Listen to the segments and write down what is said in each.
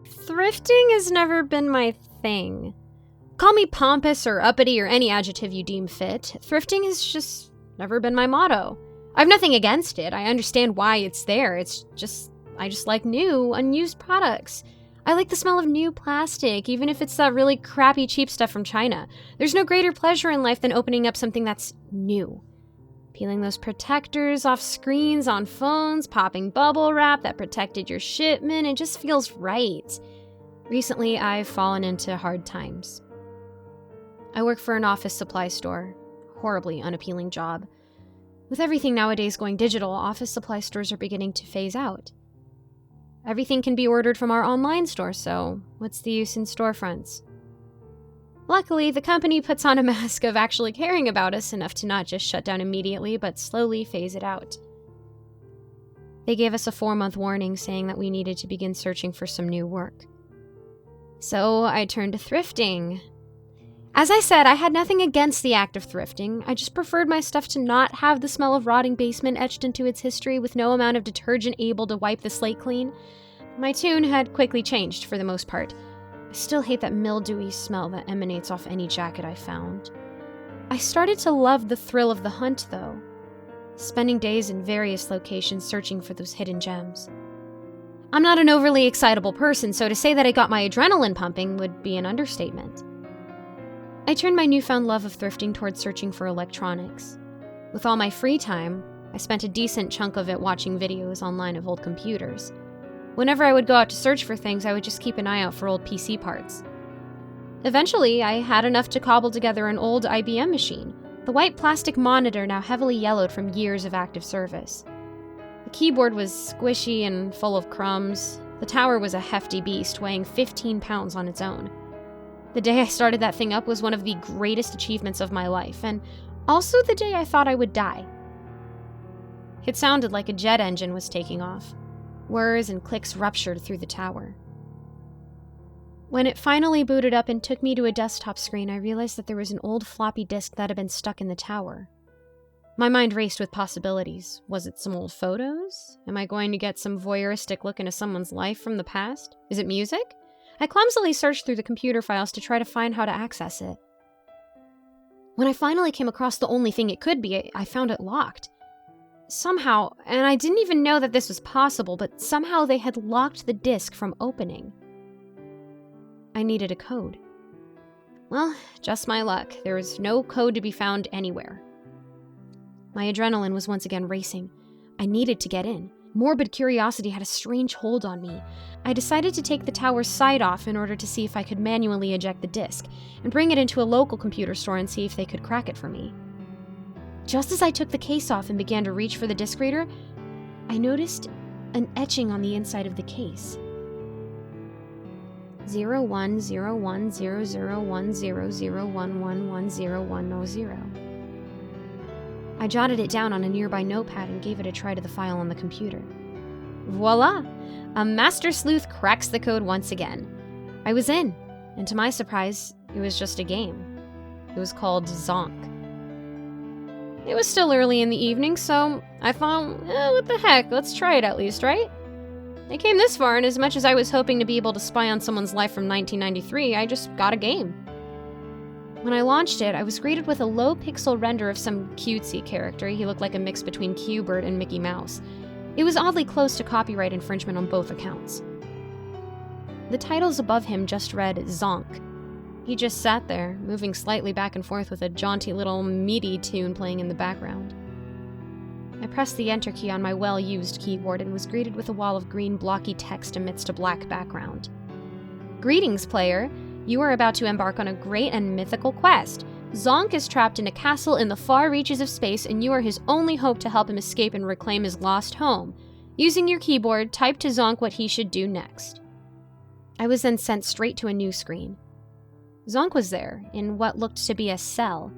Thrifting has never been my thing. Call me pompous or uppity or any adjective you deem fit. Thrifting has just never been my motto. I have nothing against it. I understand why it's there. I just like new, unused products. I like the smell of new plastic, even if it's that really crappy, cheap stuff from China. There's no greater pleasure in life than opening up something that's new. Peeling those protectors off screens on phones, popping bubble wrap that protected your shipment, it just feels right. Recently, I've fallen into hard times. I work for an office supply store. Horribly unappealing job. With everything nowadays going digital, office supply stores are beginning to phase out. Everything can be ordered from our online store, so what's the use in storefronts? Luckily, the company puts on a mask of actually caring about us enough to not just shut down immediately, but slowly phase it out. They gave us a 4-month warning saying that we needed to begin searching for some new work. So I turned to thrifting. As I said, I had nothing against the act of thrifting. I just preferred my stuff to not have the smell of rotting basement etched into its history with no amount of detergent able to wipe the slate clean. My tune had quickly changed for the most part. I still hate that mildewy smell that emanates off any jacket I found. I started to love the thrill of the hunt, though, spending days in various locations searching for those hidden gems. I'm not an overly excitable person, so to say that I got my adrenaline pumping would be an understatement. I turned my newfound love of thrifting towards searching for electronics. With all my free time, I spent a decent chunk of it watching videos online of old computers. Whenever I would go out to search for things, I would just keep an eye out for old PC parts. Eventually, I had enough to cobble together an old IBM machine, the white plastic monitor now heavily yellowed from years of active service. The keyboard was squishy and full of crumbs. The tower was a hefty beast, weighing 15 pounds on its own. The day I started that thing up was one of the greatest achievements of my life, and also the day I thought I would die. It sounded like a jet engine was taking off. Whirs and clicks ruptured through the tower. When it finally booted up and took me to a desktop screen, I realized that there was an old floppy disk that had been stuck in the tower. My mind raced with possibilities. Was it some old photos? Am I going to get some voyeuristic look into someone's life from the past? Is it music? I clumsily searched through the computer files to try to find how to access it. When I finally came across the only thing it could be, I found it locked. Somehow, and I didn't even know that this was possible, but somehow they had locked the disk from opening. I needed a code. Well, just my luck. There was no code to be found anywhere. My adrenaline was once again racing. I needed to get in. Morbid curiosity had a strange hold on me. I decided to take the tower's side off in order to see if I could manually eject the disk, and bring it into a local computer store and see if they could crack it for me. Just as I took the case off and began to reach for the disk reader, I noticed an etching on the inside of the case. 0101001001110110. I jotted it down on a nearby notepad and gave it a try to the file on the computer. Voila! A master sleuth cracks the code once again. I was in, and to my surprise, it was just a game. It was called Zonk. It was still early in the evening, so I thought, what the heck, let's try it at least, right? I came this far, and as much as I was hoping to be able to spy on someone's life from 1993, I just got a game. When I launched it, I was greeted with a low-pixel render of some cutesy character. He looked like a mix between Q*bert and Mickey Mouse. It was oddly close to copyright infringement on both accounts. The titles above him just read Zonk. He just sat there, moving slightly back and forth with a jaunty little MIDI tune playing in the background. I pressed the enter key on my well-used keyboard and was greeted with a wall of green blocky text amidst a black background. Greetings, player. You are about to embark on a great and mythical quest. Zonk is trapped in a castle in the far reaches of space, and you are his only hope to help him escape and reclaim his lost home. Using your keyboard, type to Zonk what he should do next. I was then sent straight to a new screen. Zonk was there, in what looked to be a cell.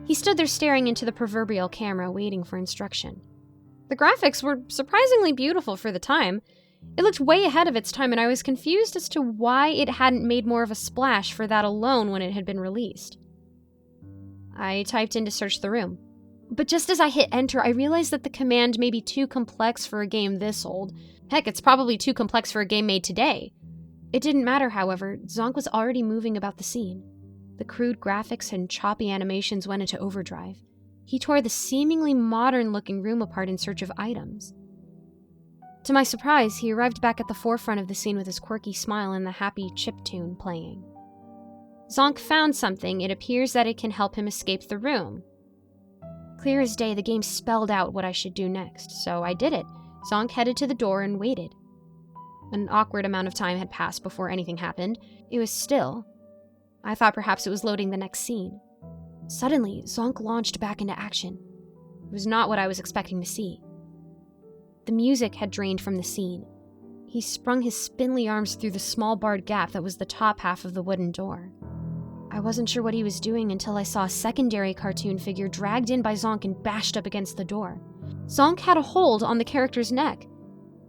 He stood there staring into the proverbial camera, waiting for instruction. The graphics were surprisingly beautiful for the time. It looked way ahead of its time, and I was confused as to why it hadn't made more of a splash for that alone when it had been released. I typed in to search the room. But just as I hit enter, I realized that the command may be too complex for a game this old. Heck, it's probably too complex for a game made today. It didn't matter, however. Zonk was already moving about the scene. The crude graphics and choppy animations went into overdrive. He tore the seemingly modern-looking room apart in search of items. To my surprise, he arrived back at the forefront of the scene with his quirky smile and the happy chiptune playing. Zonk found something. It appears that it can help him escape the room. Clear as day, the game spelled out what I should do next, so I did it. Zonk headed to the door and waited. An awkward amount of time had passed before anything happened. It was still. I thought perhaps it was loading the next scene. Suddenly, Zonk launched back into action. It was not what I was expecting to see. The music had drained from the scene. He sprung his spindly arms through the small barred gap that was the top half of the wooden door. I wasn't sure what he was doing until I saw a secondary cartoon figure dragged in by Zonk and bashed up against the door. Zonk had a hold on the character's neck.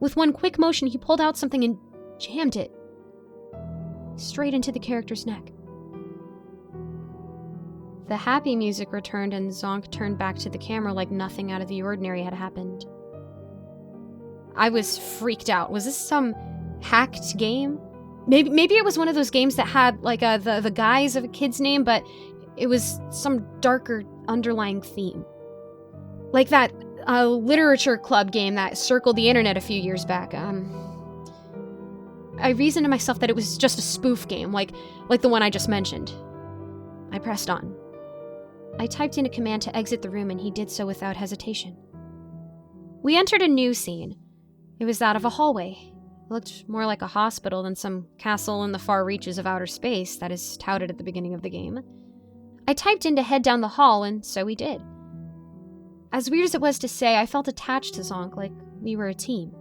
With one quick motion, he pulled out something and jammed it straight into the character's neck. The happy music returned and Zonk turned back to the camera like nothing out of the ordinary had happened. I was freaked out. Was this some hacked game? Maybe it was one of those games that had like the guise of a kid's name, but it was some darker underlying theme. Like that literature club game that circled the internet a few years back. I reasoned to myself that it was just a spoof game, like the one I just mentioned. I pressed on. I typed in a command to exit the room and he did so without hesitation. We entered a new scene. It was that of a hallway. It looked more like a hospital than some castle in the far reaches of outer space that is touted at the beginning of the game. I typed in to head down the hall, and so we did. As weird as it was to say, I felt attached to Zonk, like we were a team.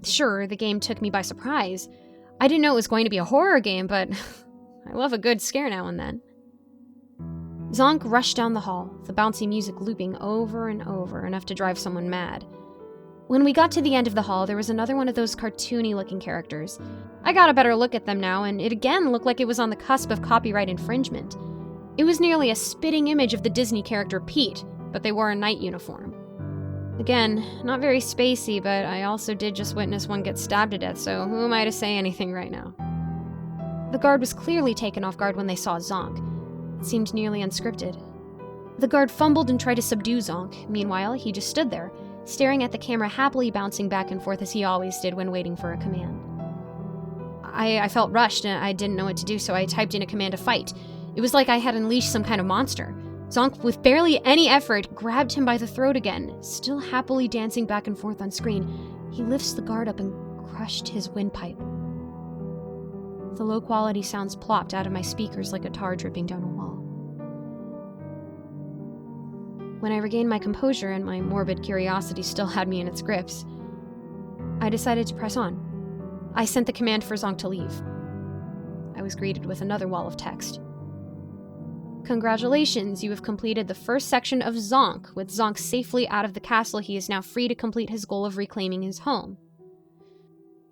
Sure, the game took me by surprise. I didn't know it was going to be a horror game, but I love a good scare now and then. Zonk rushed down the hall, the bouncy music looping over and over, enough to drive someone mad. When we got to the end of the hall, there was another one of those cartoony-looking characters. I got a better look at them now, and it again looked like it was on the cusp of copyright infringement. It was nearly a spitting image of the Disney character Pete, but they wore a night uniform. Again, not very spacey, but I also did just witness one get stabbed to death, so who am I to say anything right now? The guard was clearly taken off guard when they saw Zonk. It seemed nearly unscripted. The guard fumbled and tried to subdue Zonk. Meanwhile, he just stood there, staring at the camera, happily bouncing back and forth as he always did when waiting for a command. I felt rushed and I didn't know what to do, so I typed in a command to fight. It was like I had unleashed some kind of monster. Zonk, with barely any effort, grabbed him by the throat again, still happily dancing back and forth on screen. He lifts the guard up and crushed his windpipe. The low-quality sounds plopped out of my speakers like a tar dripping down a wall. When I regained my composure and my morbid curiosity still had me in its grips, I decided to press on. I sent the command for Zonk to leave. I was greeted with another wall of text. Congratulations, you have completed the first section of Zonk. With Zonk safely out of the castle, he is now free to complete his goal of reclaiming his home.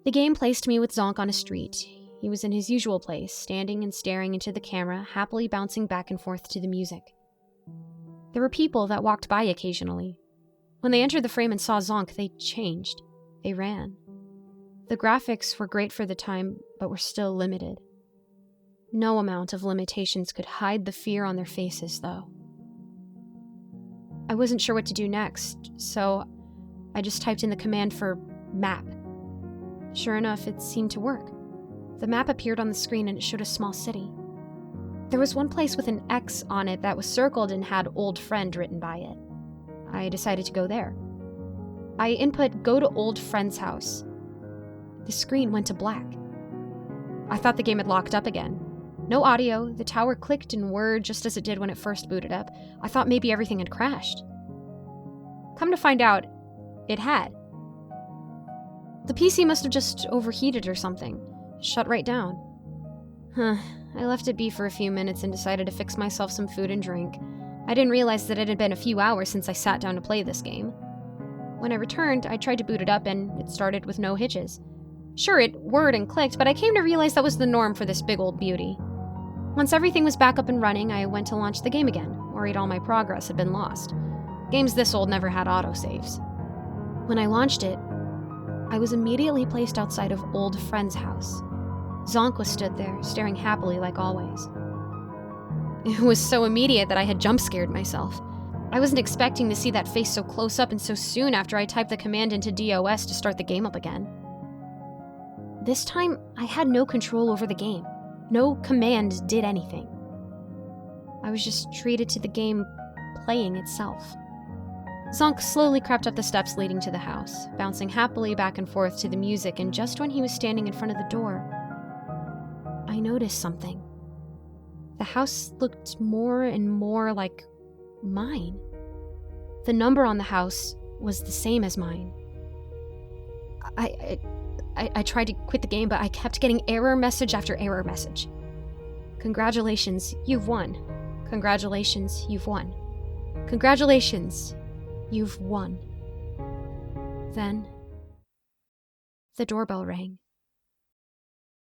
The game placed me with Zonk on a street. He was in his usual place, standing and staring into the camera, happily bouncing back and forth to the music. There were people that walked by occasionally. When they entered the frame and saw Zonk, they changed. They ran. The graphics were great for the time, but were still limited. No amount of limitations could hide the fear on their faces, though. I wasn't sure what to do next, so I just typed in the command for map. Sure enough, it seemed to work. The map appeared on the screen and it showed a small city. There was one place with an X on it that was circled and had old friend written by it. I decided to go there. I input go to old friend's house. The screen went to black. I thought the game had locked up again. No audio, the tower clicked and whirred just as it did when it first booted up. I thought maybe everything had crashed. Come to find out, it had. The PC must have just overheated or something. Shut right down. I left it be for a few minutes and decided to fix myself some food and drink. I didn't realize that it had been a few hours since I sat down to play this game. When I returned, I tried to boot it up and it started with no hitches. Sure, it whirred and clicked, but I came to realize that was the norm for this big old beauty. Once everything was back up and running, I went to launch the game again, worried all my progress had been lost. Games this old never had autosaves. When I launched it, I was immediately placed outside of old friend's house. Zonk was stood there, staring happily like always. It was so immediate that I had jump-scared myself. I wasn't expecting to see that face so close up and so soon after I typed the command into DOS to start the game up again. This time, I had no control over the game. No command did anything. I was just treated to the game playing itself. Zonk slowly crept up the steps leading to the house, bouncing happily back and forth to the music, and just when he was standing in front of the door, I noticed something. The house looked more and more like mine. The number on the house was the same as mine. I tried to quit the game, but I kept getting error message after error message. Congratulations, you've won. Congratulations, you've won. Congratulations, you've won. Then, the doorbell rang.